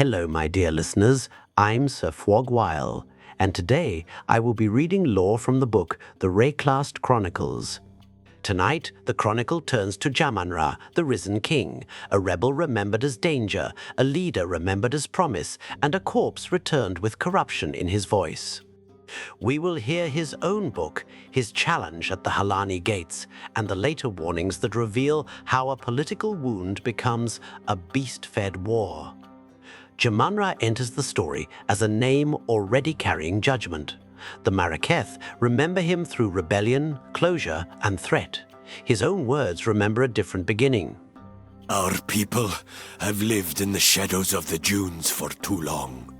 Hello, my dear listeners. I'm Sir Wraeclast, and today I will be reading lore from the book The Wraeclast Chronicles. Tonight, the chronicle turns to Jamanra, the risen king, a rebel remembered as danger, a leader remembered as promise, and a corpse returned with corruption in his voice. We will hear his own book, his challenge at the Halani gates, and the later warnings that reveal how a political wound becomes a beast-fed war. Jamanra enters the story as a name already carrying judgment. The Maraketh remember him through rebellion, closure, and threat. His own words remember a different beginning. Our people have lived in the shadows of the dunes for too long.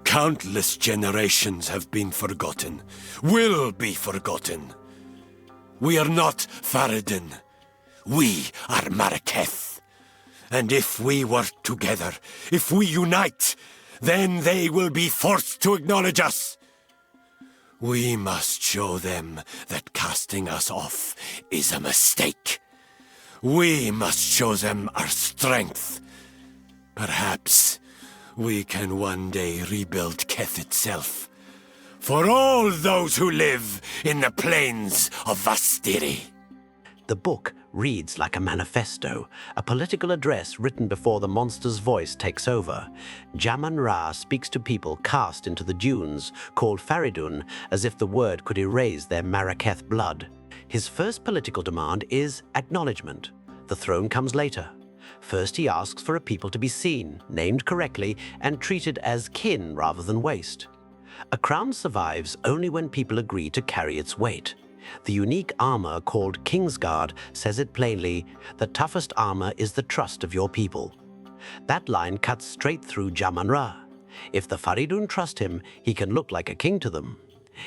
Countless generations have been forgotten, will be forgotten. We are not Faridun. We are Maraketh. And if we work together, if we unite, then they will be forced to acknowledge us. We must show them that casting us off is a mistake. We must show them our strength. Perhaps we can one day rebuild Keth itself. For all those who live in the plains of Vastiri. The book reads like a manifesto, a political address written before the monster's voice takes over. Jamanra speaks to people cast into the dunes, called Faridun, as if the word could erase their Maraketh blood. His first political demand is acknowledgement. The throne comes later. First he asks for a people to be seen, named correctly, and treated as kin rather than waste. A crown survives only when people agree to carry its weight. The unique armor called Kingsguard says it plainly, the toughest armor is the trust of your people. That line cuts straight through Jamanra. If the Faridun trust him, he can look like a king to them.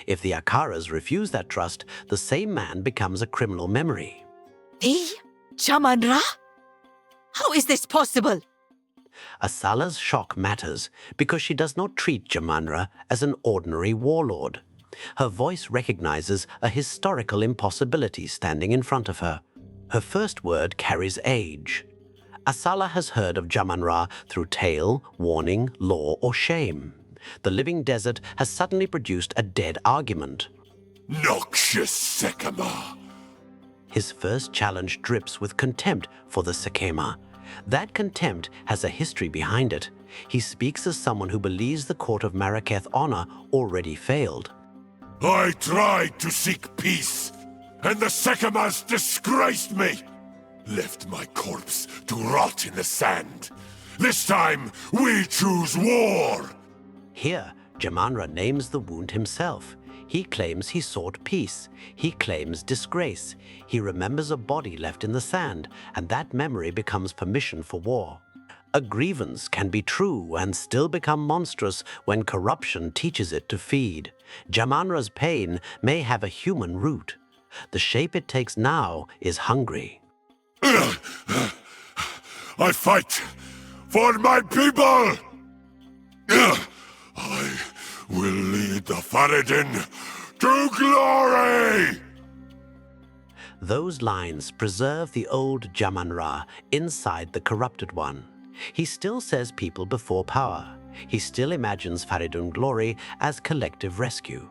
If the Akaras refuse that trust, the same man becomes a criminal memory. Me? Jamanra? How is this possible? Asala's shock matters because she does not treat Jamanra as an ordinary warlord. Her voice recognizes a historical impossibility standing in front of her. Her first word carries age. Asala has heard of Jamanra through tale, warning, law, or shame. The living desert has suddenly produced a dead argument. Noxious Sekema! His first challenge drips with contempt for the Sekema. That contempt has a history behind it. He speaks as someone who believes the court of Maraketh honor already failed. I tried to seek peace, and the Sekemas disgraced me. Left my corpse to rot in the sand. This time, we choose war. Here, Jamanra names the wound himself. He claims he sought peace. He claims disgrace. He remembers a body left in the sand, and that memory becomes permission for war. A grievance can be true and still become monstrous when corruption teaches it to feed. Jamanra's pain may have a human root. The shape it takes now is hungry. I fight for my people! I will lead the Faridun to glory! Those lines preserve the old Jamanra inside the corrupted one. He still says people before power. He still imagines Faridun glory as collective rescue.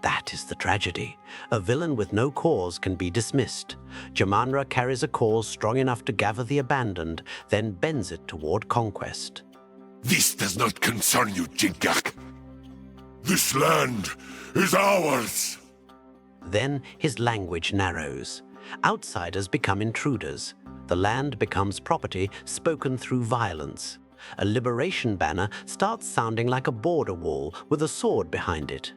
That is the tragedy. A villain with no cause can be dismissed. Jamanra carries a cause strong enough to gather the abandoned, then bends it toward conquest. This does not concern you, Jiggak. This land is ours. Then his language narrows. Outsiders become intruders. The land becomes property spoken through violence. A liberation banner starts sounding like a border wall with a sword behind it.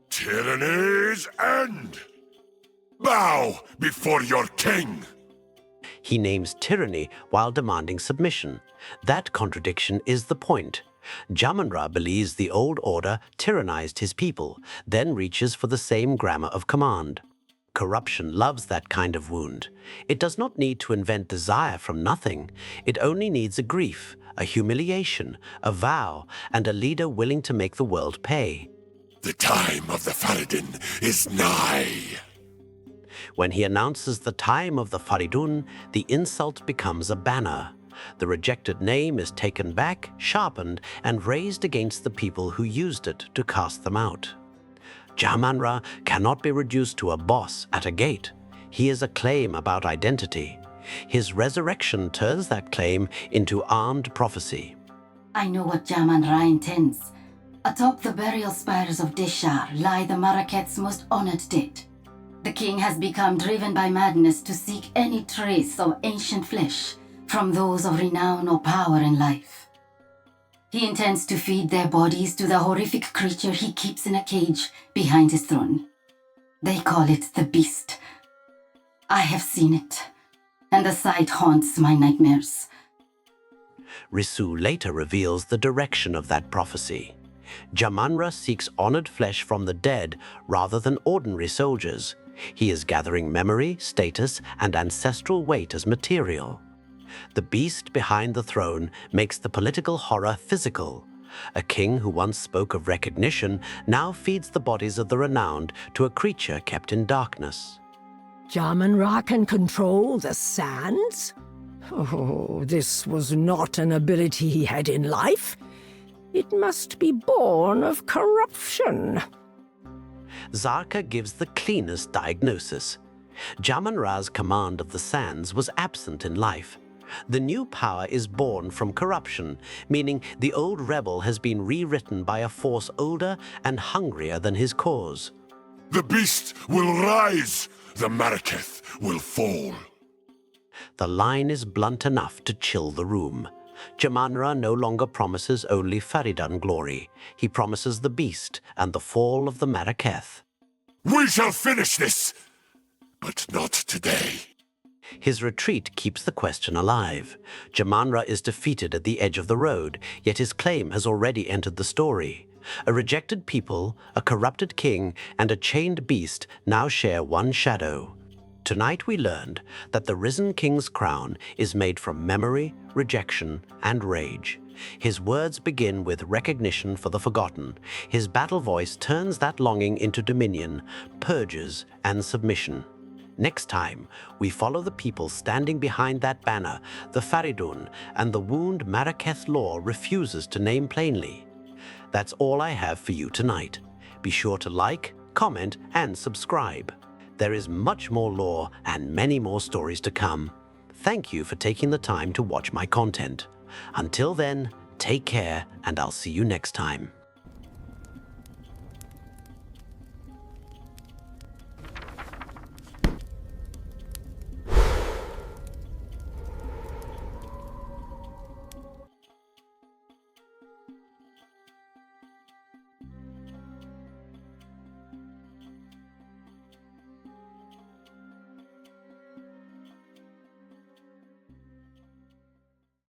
Tyranny's end! Bow before your king! He names tyranny while demanding submission. That contradiction is the point. Jamanra believes the old order tyrannized his people, then reaches for the same grammar of command. Corruption loves that kind of wound. It does not need to invent desire from nothing. It only needs a grief, a humiliation, a vow, and a leader willing to make the world pay. The time of the Faridun is nigh. When he announces the time of the Faridun, the insult becomes a banner. The rejected name is taken back, sharpened, and raised against the people who used it to cast them out. Jamanra cannot be reduced to a boss at a gate. He is a claim about identity. His resurrection turns that claim into armed prophecy. I know what Jamanra intends. Atop the burial spires of Deshar lie the Maraketh's most honored dead. The king has become driven by madness to seek any trace of ancient flesh from those of renown or power in life. He intends to feed their bodies to the horrific creature he keeps in a cage behind his throne. They call it the Beast. I have seen it, and the sight haunts my nightmares. Risu later reveals the direction of that prophecy. Jamanra seeks honored flesh from the dead rather than ordinary soldiers. He is gathering memory, status, and ancestral weight as material. The beast behind the throne makes the political horror physical. A king who once spoke of recognition now feeds the bodies of the renowned to a creature kept in darkness. Jamanra can control the sands? Oh, this was not an ability he had in life. It must be born of corruption. Zarka gives the cleanest diagnosis. Jamanra's command of the sands was absent in life. The new power is born from corruption, meaning the old rebel has been rewritten by a force older and hungrier than his cause. The beast will rise, the Maraketh will fall. The line is blunt enough to chill the room. Jamanra no longer promises only Faridun glory. He promises the beast and the fall of the Maraketh. We shall finish this, but not today. His retreat keeps the question alive. Jamanra is defeated at the edge of the road, yet his claim has already entered the story. A rejected people, a corrupted king, and a chained beast now share one shadow. Tonight we learned that the risen king's crown is made from memory, rejection, and rage. His words begin with recognition for the forgotten. His battle voice turns that longing into dominion, purges, and submission. Next time, we follow the people standing behind that banner, the Faridun, and the wound Maraketh law refuses to name plainly. That's all I have for you tonight. Be sure to like, comment, and subscribe. There is much more lore and many more stories to come. Thank you for taking the time to watch my content. Until then, take care, and I'll see you next time.